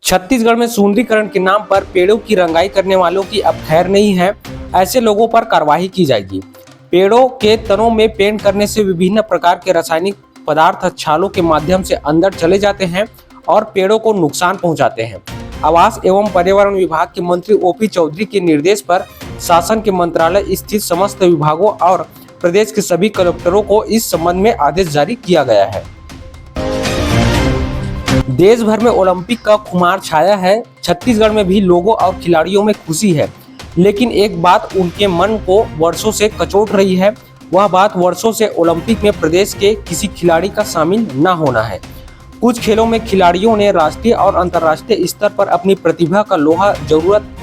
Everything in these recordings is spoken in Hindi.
छत्तीसगढ़ में सुंदरीकरण के नाम पर पेड़ों की रंगाई करने वालों की अब खैर नहीं है। ऐसे लोगों पर कार्रवाई की जाएगी। पेड़ों के तनों में पेंट करने से विभिन्न प्रकार के रासायनिक पदार्थ छालों के माध्यम से अंदर चले जाते हैं और पेड़ों को नुकसान पहुंचाते हैं। आवास एवं पर्यावरण विभाग के मंत्री ओपी चौधरी के निर्देश पर शासन के मंत्रालय स्थित समस्त विभागों और प्रदेश के सभी कलेक्टरों को इस संबंध में आदेश जारी किया गया है। देश भर में ओलंपिक का खुमार छाया है। छत्तीसगढ़ में भी लोगों और खिलाड़ियों में खुशी है, लेकिन एक बात उनके मन को वर्षों से कचोट रही है। वह बात वर्षों से ओलंपिक में प्रदेश के किसी खिलाड़ी का शामिल न होना है। कुछ खेलों में खिलाड़ियों ने राष्ट्रीय और अंतर्राष्ट्रीय स्तर पर अपनी प्रतिभा का लोहा जरूरत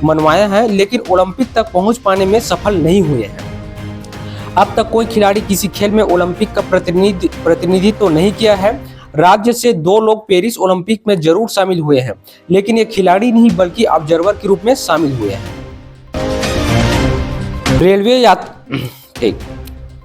मनवाया है, लेकिन ओलंपिक तक पहुंच पाने में सफल नहीं हुए हैं। अब तक कोई खिलाड़ी किसी खेल में ओलंपिक का प्रतिनिधित्व नहीं किया है। राज्य से 2 लोग पेरिस ओलंपिक में जरूर शामिल हुए हैं, लेकिन ये खिलाड़ी नहीं बल्कि ऑब्जर्वर के रूप में शामिल हुए हैं।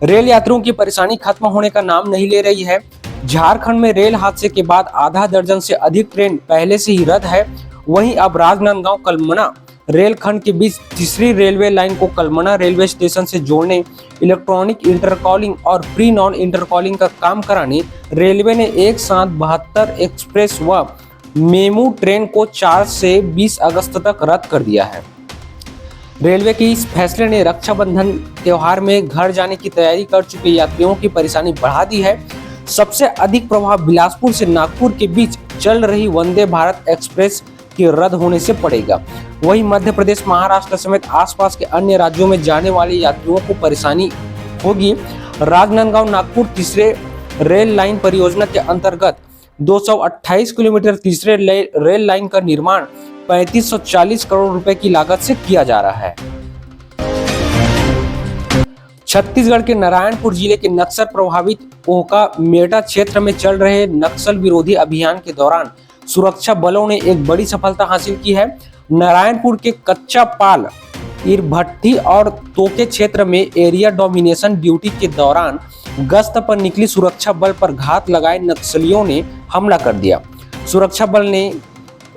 रेल यात्रियों की परेशानी खत्म होने का नाम नहीं ले रही है। झारखंड में रेल हादसे के बाद आधा दर्जन से अधिक ट्रेन पहले से ही रद्द है। वहीं अब राजनांदगांव कलमना रेलखंड के बीच तीसरी रेलवे लाइन को कलमना रेलवे स्टेशन से जोड़ने, इलेक्ट्रॉनिक इंटरकॉलिंग और प्री नॉन इंटरकॉलिंग का काम कराने रेलवे ने एक साथ 72 एक्सप्रेस व मेमू ट्रेन को 4 से 20 अगस्त तक रद्द कर दिया है। रेलवे के इस फैसले ने रक्षाबंधन त्योहार में घर जाने की तैयारी कर चुके यात्रियों की परेशानी बढ़ा दी है। सबसे अधिक प्रभाव बिलासपुर से नागपुर के बीच चल रही वंदे भारत एक्सप्रेस के रद्द होने से पड़ेगा। वहीं मध्य प्रदेश, महाराष्ट्र समेत आसपास के अन्य राज्यों में जाने वाले यात्रियों को परेशानी होगी। राजनांदगांव नागपुर तीसरे रेल लाइन परियोजना के अंतर्गत 228 किलोमीटर तीसरे रेल लाइन का निर्माण 3540 करोड़ रुपए की लागत से किया जा रहा है। छत्तीसगढ़ के नारायणपुर जिले के नक्सल प्रभावित कोहका मेटा क्षेत्र में चल रहे नक्सल विरोधी अभियान के दौरान सुरक्षा बलों ने एक बड़ी सफलता हासिल की है। नारायणपुर के कच्चा पाल, इरभट्टी और तोके क्षेत्र में एरिया डोमिनेशन ड्यूटी के दौरान गश्त पर निकली सुरक्षा बल पर घात लगाए नक्सलियों ने हमला कर दिया। सुरक्षा बल ने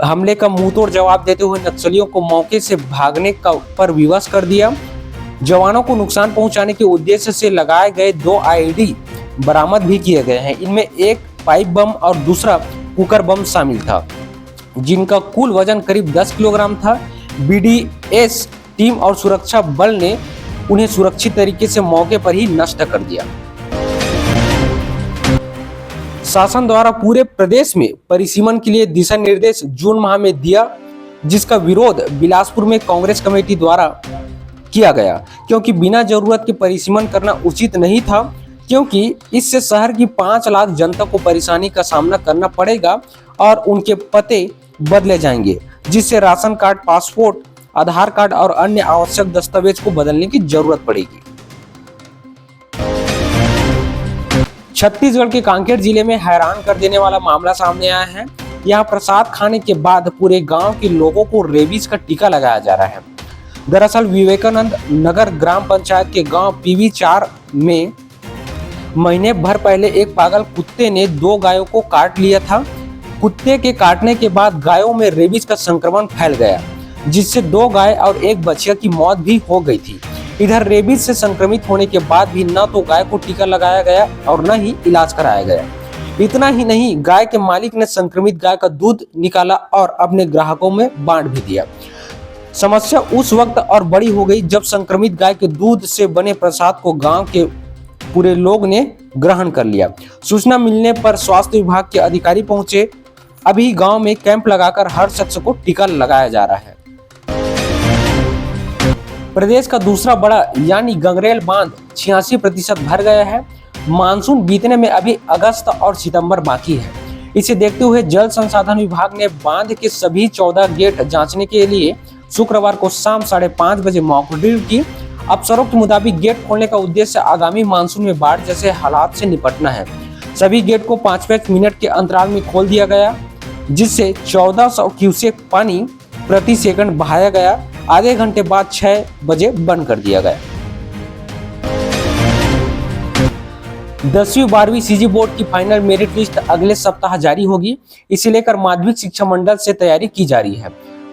हमले का मुंहतोड़ जवाब देते हुए नक्सलियों को मौके से भागने पर विवश कर दिया। जवानों को नुकसान पहुंचाने के उद्देश्य से लगाए गए 2 आईडी बरामद भी किए गए हैं। इनमें एक पाइप बम और दूसरा कुकर बम शामिल था, जिनका कुल वजन करीब 10 किलोग्राम था। बीडीएस टीम और सुरक्षा बल ने उन्हें सुरक्षित तरीके से मौके पर ही नष्ट कर दिया। शासन द्वारा पूरे प्रदेश में परिसीमन के लिए दिशा निर्देश जून माह में दिया, जिसका विरोध बिलासपुर में कांग्रेस कमेटी द्वारा किया गया, क्योंकि बिना जरूरत के परिसीमन करना उचित नहीं था, क्योंकि इससे शहर की 5 लाख जनता को परेशानी का सामना करना पड़ेगा और उनके पते बदले जाएंगे, जिससे राशन कार्ड, पासपोर्ट, आधार कार्ड और अन्य आवश्यक दस्तावेज को बदलने की जरूरत पड़ेगी। छत्तीसगढ़ के कांकेर जिले में हैरान कर देने वाला मामला सामने आया है। यहाँ प्रसाद खाने के बाद पूरे गांव के लोगों को रेबीज का टीका लगाया जा रहा है। दरअसल विवेकानंद नगर ग्राम पंचायत के गांव पीवी 4 में महीने भर पहले एक पागल कुत्ते ने 2 गायों को काट लिया था। कुत्ते के काटने के बाद गायों में रेबीज का संक्रमण फैल गया, जिससे 2 गाय और 1 बछिया की मौत भी हो गई थी। इधर रेबीज से संक्रमित होने के बाद भी न तो गाय को टीका लगाया गया और न ही इलाज कराया गया। इतना ही नहीं, गाय के मालिक ने संक्रमित गाय का दूध निकाला और अपने ग्राहकों में बांट भी दिया। समस्या उस वक्त और बड़ी हो गई जब संक्रमित गाय के दूध से बने प्रसाद को गांव के पूरे लोग ने ग्रहण कर लिया। सूचना मिलने पर स्वास्थ्य विभाग के अधिकारी पहुंचे। अभी गांव में कैंप लगाकर हर शख्स को टीका लगाया जा रहा है। प्रदेश का दूसरा बड़ा यानी गंगरेल बांध 86% भर गया है। मानसून बीतने में अभी अगस्त और सितंबर बाकी है। इसे देखते हुए जल संसाधन विभाग ने बांध के सभी 14 गेट जांचने के लिए शुक्रवार को शाम 5:30 बजे मॉक ड्रिल की। अफसरों के मुताबिक गेट खोलने का उद्देश्य आगामी मानसून में बाढ़ जैसे हालात से निपटना है। सभी गेट को 5-5 मिनट के अंतराल में खोल दिया गया, जिससे 1400 क्यूसेक पानी प्रति सेकंड बहाया गया। आधे घंटे बाद 6 बजे बंद कर दिया गया। 10वीं 12वीं सीजी बोर्ड की फाइनल मेरिट लिस्ट अगले सप्ताह जारी होगी। इसे लेकर माध्यमिक शिक्षा मंडल से तैयारी की जा रही है।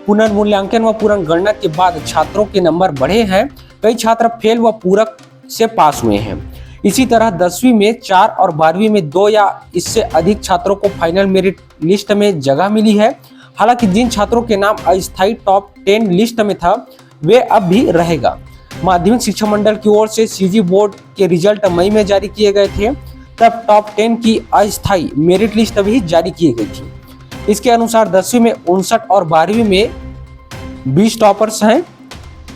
पुनर्मूल्यांकन व पुनर्गणना के बाद छात्रों के नंबर बढ़े हैं। कई छात्र फेल व पूरक से पास हुए हैं। इसी तरह 10वीं में 4 और 12वीं में 2 या इससे अधिक छात्रों को फाइनल मेरिट लिस्ट में जगह मिली है। हालांकि जिन छात्रों के नाम अस्थायी टॉप 10 लिस्ट में था वे अब भी रहेगा। माध्यमिक शिक्षा मंडल की ओर से सीजी बोर्ड के रिजल्ट मई में जारी किए गए थे, तब टॉप 10 की अस्थायी मेरिट लिस्ट भी जारी की गई थी। इसके अनुसार 10वीं में 59 और 12वीं में 20 टॉपर्स हैं।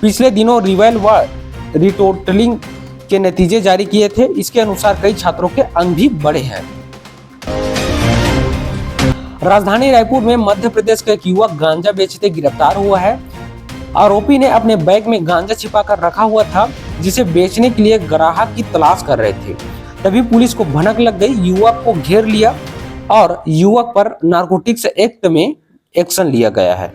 पिछले दिनों रिवेल व रिटोटलिंग के नतीजे जारी किए थे। इसके अनुसार कई छात्रों के अंक भी बढ़े हैं। राजधानी रायपुर में मध्य प्रदेश का एक युवक गांजा बेचते गिरफ्तार हुआ है। आरोपी ने अपने बैग में गांजा छिपाकर रखा हुआ था, जिसे बेचने के लिए ग्राहक की तलाश कर रहे थे। तभी पुलिस को भनक लग गई, युवक को घेर लिया और युवक पर नारकोटिक्स एक्ट में एक्शन लिया गया है।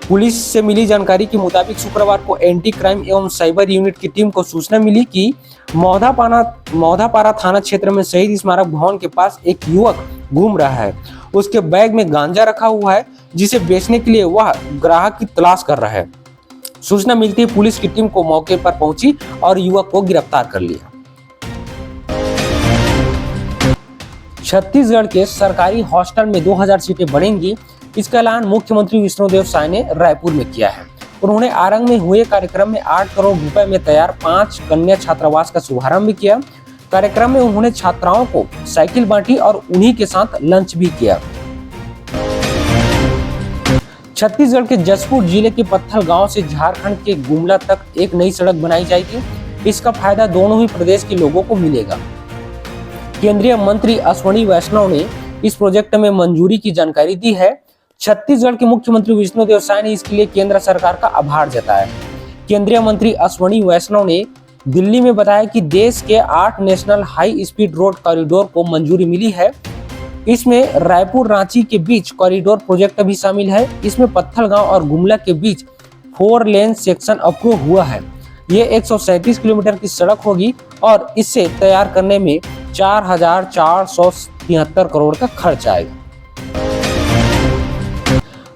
पुलिस से मिली जानकारी के मुताबिक शुक्रवार को एंटी क्राइम एवं साइबर यूनिट की टीम को सूचना मिली कि मौधापारा थाना क्षेत्र में शहीद स्मारक भवन के पास एक युवक घूम रहा है। उसके बैग में गांजा रखा हुआ है, जिसे बेचने के लिए वह ग्राहक की तलाश कर रहा है। सूचना मिलती ही पुलिस की टीम को मौके पर पहुंची और युवक को गिरफ्तार कर लिया। छत्तीसगढ़ के सरकारी हॉस्टल में 2000 सीटें बढ़ेंगी। इसका ऐलान मुख्यमंत्री विष्णुदेव साय ने रायपुर में किया है। उन्होंने आरंग में हुए कार्यक्रम में 8 करोड़ रुपए में तैयार 5 कन्या छात्रावास का शुभारंभ किया। कार्यक्रम में उन्होंने छात्राओं को साइकिल बांटी और उन्हीं के साथ लंच भी किया। छत्तीसगढ़ के जशपुर जिले के पत्थल गांव से झारखंड के गुमला तक एक नई सड़क बनाई जाएगी। इसका फायदा दोनों ही प्रदेश के लोगों को मिलेगा। केंद्रीय मंत्री अश्विनी वैष्णव ने इस प्रोजेक्ट में मंजूरी की जानकारी दी है। छत्तीसगढ़ के मुख्यमंत्री विष्णुदेव साय ने इसके लिए केंद्र सरकार का आभार जताया। केंद्रीय मंत्री अश्विनी वैष्णव ने दिल्ली में बताया कि देश के 8 national high speed road corridor को मंजूरी मिली है। इसमें रायपुर रांची के बीच कॉरिडोर प्रोजेक्ट भी शामिल है। इसमें पत्थलगांव और गुमला के बीच 4 लेन सेक्शन अप्रूव हुआ है। ये 137 किलोमीटर की सड़क होगी और इसे तैयार करने में 4473 करोड़ का खर्च आएगा।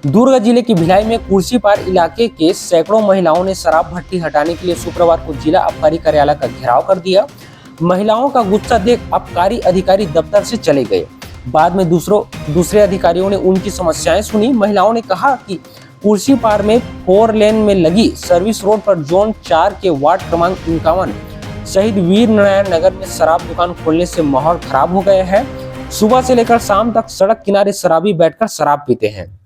दुर्ग जिले की भिलाई में कुर्सीपार इलाके के सैकड़ों महिलाओं ने शराब भट्टी हटाने के लिए शुक्रवार को जिला आबकारी कार्यालय का घेराव कर दिया। महिलाओं का गुस्सा देख आबकारी अधिकारी दफ्तर से चले गए। बाद में दूसरे अधिकारियों ने उनकी समस्याएं सुनी। महिलाओं ने कहा कि कुर्सीपार में 4 लेन में लगी सर्विस रोड पर जोन 4 के वार्ड क्रमांक 51 शहीद वीर नारायण नगर में शराब दुकान खोलने से माहौल खराब हो गया है। सुबह से लेकर शाम तक सड़क किनारे शराबी बैठकर शराब पीते हैं,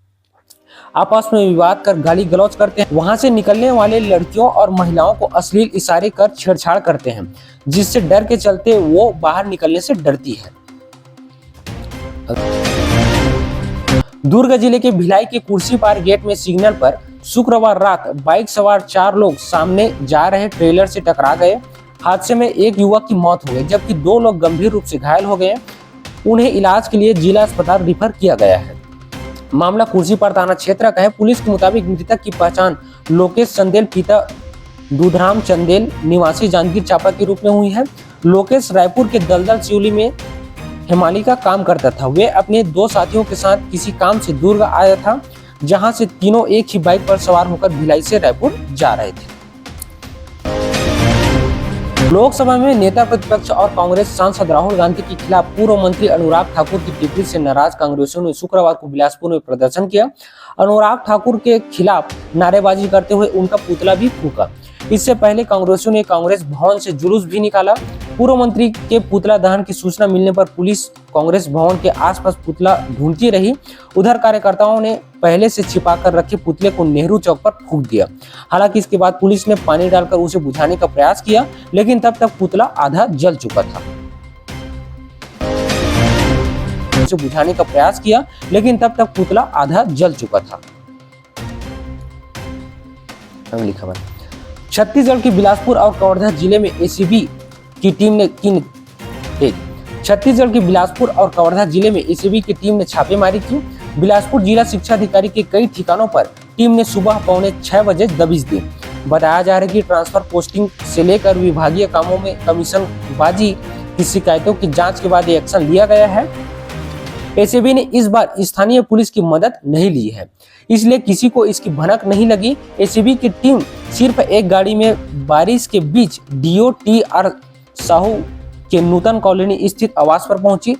आपस में विवाद कर गाली गलौज करते हैं। वहां से निकलने वाले लड़कियों और महिलाओं को अश्लील इशारे कर छेड़छाड़ करते हैं, जिससे डर के चलते वो बाहर निकलने से डरती है। दुर्ग जिले के भिलाई के कुर्सीपार गेट में सिग्नल पर शुक्रवार रात बाइक सवार 4 लोग सामने जा रहे ट्रेलर से टकरा गए। हादसे में एक युवक की मौत हो गई, जबकि 2 लोग गंभीर रूप से घायल हो गए। उन्हें इलाज के लिए जिला अस्पताल रेफर किया गया है। मामला कुर्सीपार थाना क्षेत्र का है। पुलिस के मुताबिक मृतक की पहचान लोकेश चंदेल पिता दूधराम चंदेल निवासी जांजगीर चांपा के रूप में हुई है। लोकेश रायपुर के दलदल सिवली में हेमाली का काम करता था। वे अपने 2 साथियों के साथ किसी काम से दुर्ग आया था, जहां से तीनों एक ही बाइक पर सवार होकर भिलाई से रायपुर जा रहे थे। लोकसभा में नेता प्रतिपक्ष और कांग्रेस सांसद राहुल गांधी के खिलाफ पूर्व मंत्री अनुराग ठाकुर की टिप्पणी से नाराज कांग्रेसियों ने शुक्रवार को बिलासपुर में प्रदर्शन किया। अनुराग ठाकुर के खिलाफ नारेबाजी करते हुए उनका पुतला भी फूंका। इससे पहले कांग्रेसियों ने कांग्रेस भवन से जुलूस भी निकाला। पूर्व मंत्री के पुतला दहन की सूचना मिलने पर पुलिस कांग्रेस भवन के आसपास पुतला ढूंढती रही। उधर कार्यकर्ताओं ने पहले से छिपाकर रखे पुतले को नेहरू चौक पर फूंक दिया। हालांकि इसके बाद पुलिस ने पानी डालकर उसे बुझाने का प्रयास किया, लेकिन तब तक पुतला आधा जल चुका था। अगली खबर, छत्तीसगढ़ के बिलासपुर और कवर्धा जिले में एसीबी की टीम ने छापेमारी की। बिलासपुर जिला शिक्षा अधिकारी के कई ठिकानों पर टीम ने सुबह 6:45 बजे दबिश दी। बताया जा रहा है कि ट्रांसफर पोस्टिंग से लेकर विभागीय कामों में कमीशनबाजी की शिकायतों की जांच के बाद ये एक्शन लिया गया है। एसीबी ने इस बार स्थानीय पुलिस की मदद नहीं ली है, इसलिए किसी को इसकी भनक नहीं लगी। एसीबी की टीम सिर्फ एक गाड़ी में बारिश के बीच DOTR साहू के नूतन कॉलोनी स्थित आवास पर पहुंची।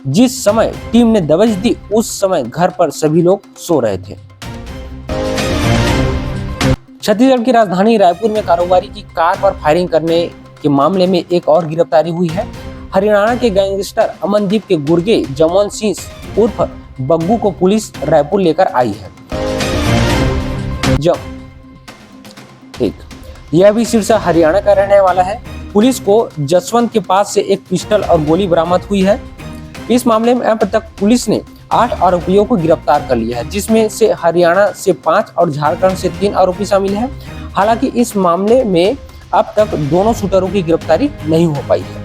जिस समय टीम ने दबिश दी उस समय घर पर सभी लोग सो रहे थे। छत्तीसगढ़ की राजधानी रायपुर में कारोबारी की कार पर फायरिंग करने के मामले में एक और गिरफ्तारी हुई है। हरियाणा के गैंगस्टर अमनदीप के गुर्गे जमोन सिंह उर्फ बग्गू को पुलिस रायपुर लेकर आई है। यह भी सिरसा हरियाणा का रहने वाला है। पुलिस को जसवंत के पास से एक पिस्टल और गोली बरामद हुई है। इस मामले में अब तक पुलिस ने 8 आरोपियों को गिरफ्तार कर लिया है, जिसमें से हरियाणा से 5 और झारखंड से 3 आरोपी शामिल हैं। हालांकि इस मामले में अब तक दोनों शूटरों की गिरफ्तारी नहीं हो पाई है।